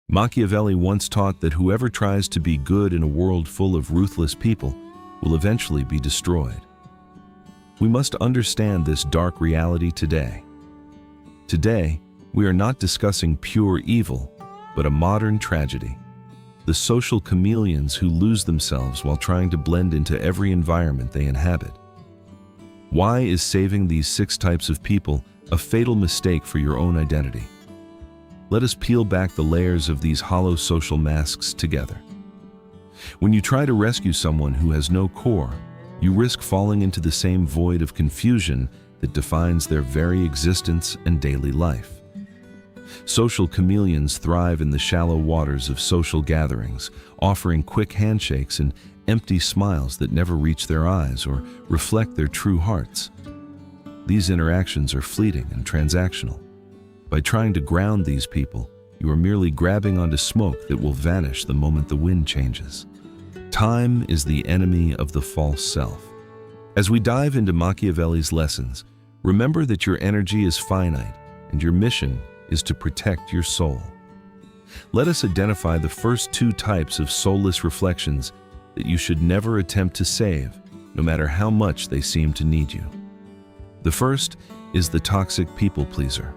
Machiavelli once taught that whoever tries to be good in a world full of ruthless people will eventually be destroyed. We must understand this dark reality today. Today, we are not discussing pure evil, but a modern tragedy. The social chameleons who lose themselves while trying to blend into every environment they inhabit. Why is saving these 6 types of people a fatal mistake for your own identity? Let us peel back the layers of these hollow social masks together. When you try to rescue someone who has no core, you risk falling into the same void of confusion that defines their very existence and daily life. Social chameleons thrive in the shallow waters of social gatherings, offering quick handshakes and empty smiles that never reach their eyes or reflect their true hearts. These interactions are fleeting and transactional. By trying to ground these people, you are merely grabbing onto smoke that will vanish the moment the wind changes. Time is the enemy of the false self. As we dive into Machiavelli's lessons, remember that your energy is finite and your mission is to protect your soul. Let us identify the first 2 types of soulless reflections that you should never attempt to save, no matter how much they seem to need you. The first is the toxic people pleaser.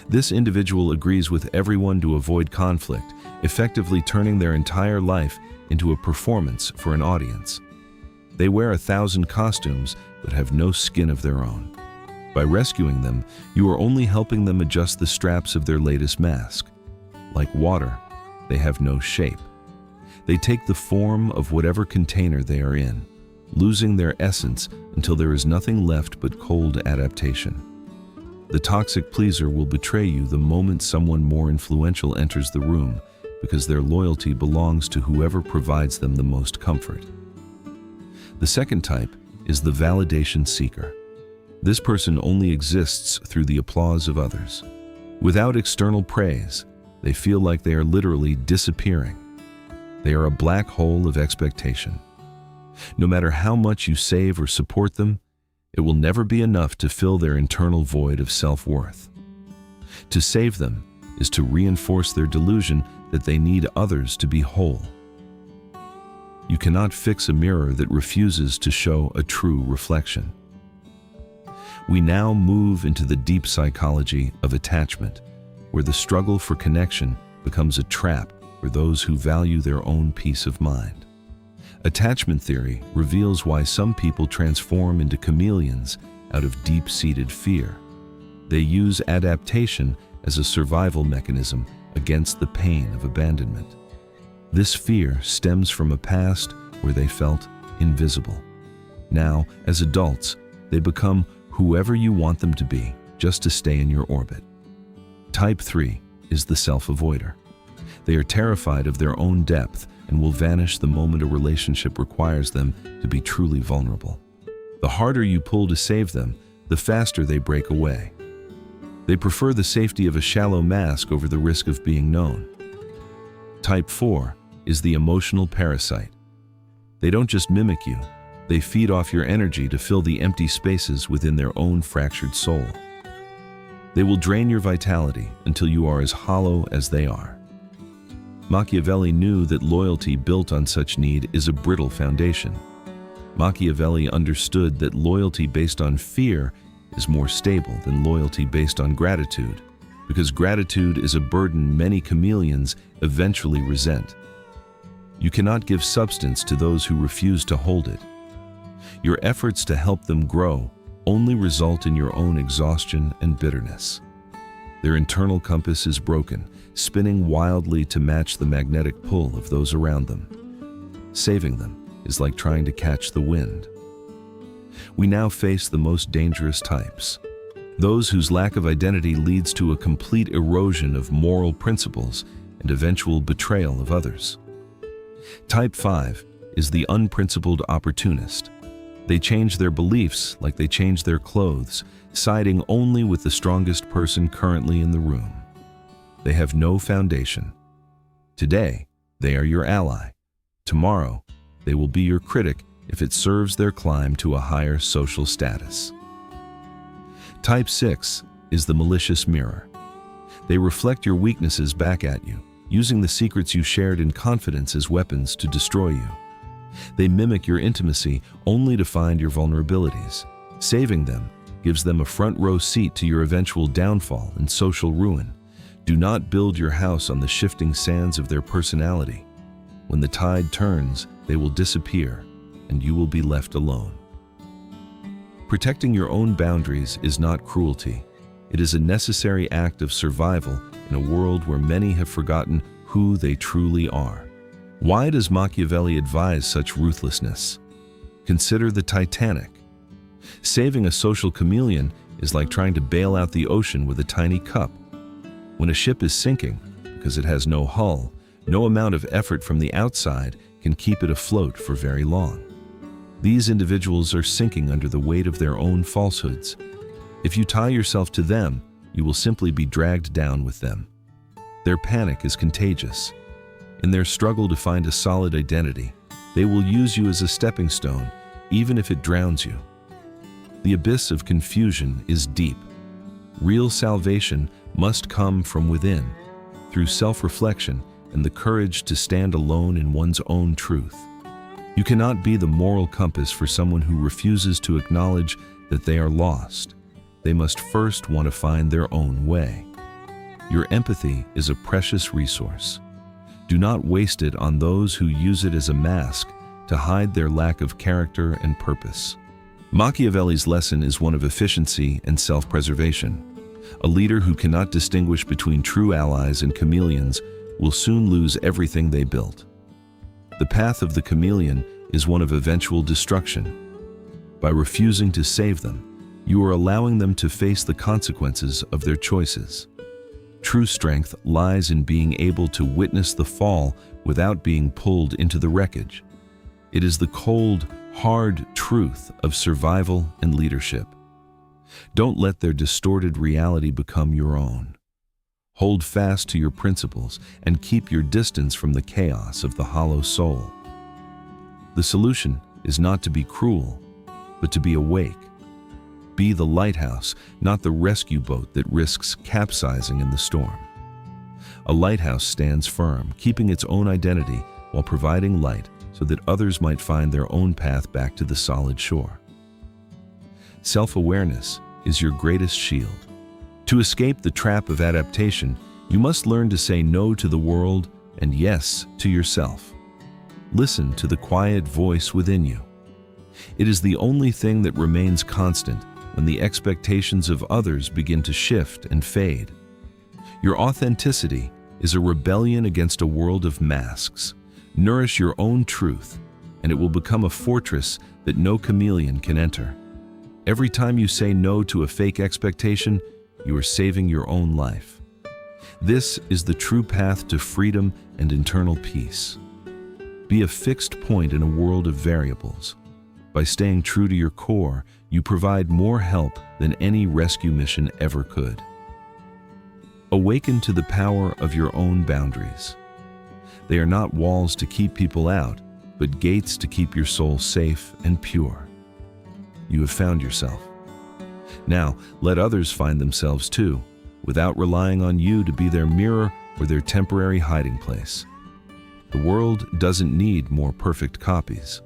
This individual agrees with everyone to avoid conflict, effectively turning their entire life into a performance for an audience. They wear 1,000 costumes but have no skin of their own. By rescuing them, you are only helping them adjust the straps of their latest mask. Like water, they have no shape. They take the form of whatever container they are in, losing their essence until there is nothing left but cold adaptation. The toxic pleaser will betray you the moment someone more influential enters the room because their loyalty belongs to whoever provides them the most comfort. The second type is the validation seeker. This person only exists through the applause of others. Without external praise, they feel like they are literally disappearing. They are a black hole of expectation. No matter how much you save or support them, it will never be enough to fill their internal void of self-worth. To save them is to reinforce their delusion that they need others to be whole. You cannot fix a mirror that refuses to show a true reflection. We now move into the deep psychology of attachment, where the struggle for connection becomes a trap for those who value their own peace of mind. Attachment theory reveals why some people transform into chameleons out of deep-seated fear. They use adaptation as a survival mechanism against the pain of abandonment. This fear stems from a past where they felt invisible. Now, as adults, they become whoever you want them to be, just to stay in your orbit. Type 3 is the self-avoider. They are terrified of their own depth and will vanish the moment a relationship requires them to be truly vulnerable. The harder you pull to save them, the faster they break away. They prefer the safety of a shallow mask over the risk of being known. Type 4 is the emotional parasite. They don't just mimic you, they feed off your energy to fill the empty spaces within their own fractured soul. They will drain your vitality until you are as hollow as they are. Machiavelli knew that loyalty built on such need is a brittle foundation. Machiavelli understood that loyalty based on fear is more stable than loyalty based on gratitude, because gratitude is a burden many chameleons eventually resent. You cannot give substance to those who refuse to hold it. Your efforts to help them grow only result in your own exhaustion and bitterness. Their internal compass is broken, spinning wildly to match the magnetic pull of those around them. Saving them is like trying to catch the wind. We now face the most dangerous types, those whose lack of identity leads to a complete erosion of moral principles and eventual betrayal of others. Type 5 is the unprincipled opportunist. They change their beliefs like they change their clothes, siding only with the strongest person currently in the room. They have no foundation. Today, they are your ally. Tomorrow, they will be your critic if it serves their climb to a higher social status. Type 6 is the malicious mirror. They reflect your weaknesses back at you, using the secrets you shared in confidence as weapons to destroy you. They mimic your intimacy only to find your vulnerabilities. Saving them gives them a front-row seat to your eventual downfall and social ruin. Do not build your house on the shifting sands of their personality. When the tide turns, they will disappear, and you will be left alone. Protecting your own boundaries is not cruelty. It is a necessary act of survival in a world where many have forgotten who they truly are. Why does Machiavelli advise such ruthlessness? Consider the Titanic. Saving a social chameleon is like trying to bail out the ocean with a tiny cup. When a ship is sinking, because it has no hull, no amount of effort from the outside can keep it afloat for very long. These individuals are sinking under the weight of their own falsehoods. If you tie yourself to them, you will simply be dragged down with them. Their panic is contagious. In their struggle to find a solid identity, they will use you as a stepping stone, even if it drowns you. The abyss of confusion is deep. Real salvation must come from within, through self-reflection and the courage to stand alone in one's own truth. You cannot be the moral compass for someone who refuses to acknowledge that they are lost. They must first want to find their own way. Your empathy is a precious resource. Do not waste it on those who use it as a mask to hide their lack of character and purpose. Machiavelli's lesson is one of efficiency and self-preservation. A leader who cannot distinguish between true allies and chameleons will soon lose everything they built. The path of the chameleon is one of eventual destruction. By refusing to save them, you are allowing them to face the consequences of their choices. True strength lies in being able to witness the fall without being pulled into the wreckage. It is the cold, hard truth of survival and leadership. Don't let their distorted reality become your own. Hold fast to your principles and keep your distance from the chaos of the hollow soul. The solution is not to be cruel, but to be awake. Be the lighthouse, not the rescue boat that risks capsizing in the storm. A lighthouse stands firm, keeping its own identity while providing light so that others might find their own path back to the solid shore. Self-awareness is your greatest shield. To escape the trap of adaptation, you must learn to say no to the world and yes to yourself. Listen to the quiet voice within you. It is the only thing that remains constant when the expectations of others begin to shift and fade. Your authenticity is a rebellion against a world of masks. Nourish your own truth, and it will become a fortress that no chameleon can enter. Every time you say no to a fake expectation, you are saving your own life. This is the true path to freedom and internal peace. Be a fixed point in a world of variables. By staying true to your core, you provide more help than any rescue mission ever could. Awaken to the power of your own boundaries. They are not walls to keep people out, but gates to keep your soul safe and pure. You have found yourself. Now, let others find themselves too, without relying on you to be their mirror or their temporary hiding place. The world doesn't need more perfect copies.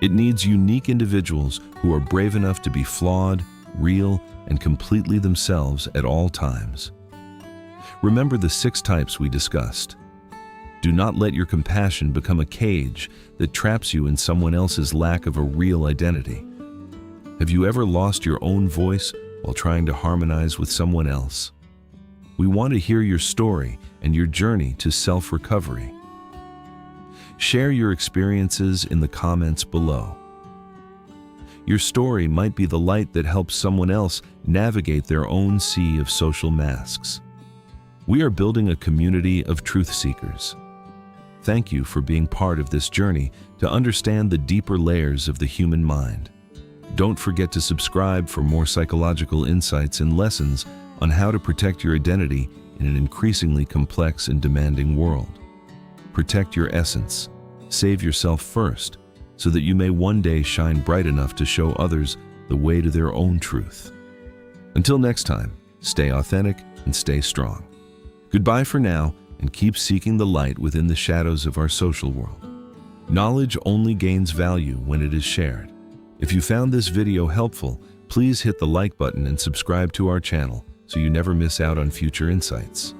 It needs unique individuals who are brave enough to be flawed, real, and completely themselves at all times. Remember the 6 types we discussed. Do not let your compassion become a cage that traps you in someone else's lack of a real identity. Have you ever lost your own voice while trying to harmonize with someone else? We want to hear your story and your journey to self-recovery. Share your experiences in the comments below. Your story might be the light that helps someone else navigate their own sea of social masks. We are building a community of truth seekers. Thank you for being part of this journey to understand the deeper layers of the human mind. Don't forget to subscribe for more psychological insights and lessons on how to protect your identity in an increasingly complex and demanding world. Protect your essence. Save yourself first, so that you may one day shine bright enough to show others the way to their own truth. Until next time, stay authentic and stay strong. Goodbye for now, and keep seeking the light within the shadows of our social world. Knowledge only gains value when it is shared. If you found this video helpful, please hit the like button and subscribe to our channel so you never miss out on future insights.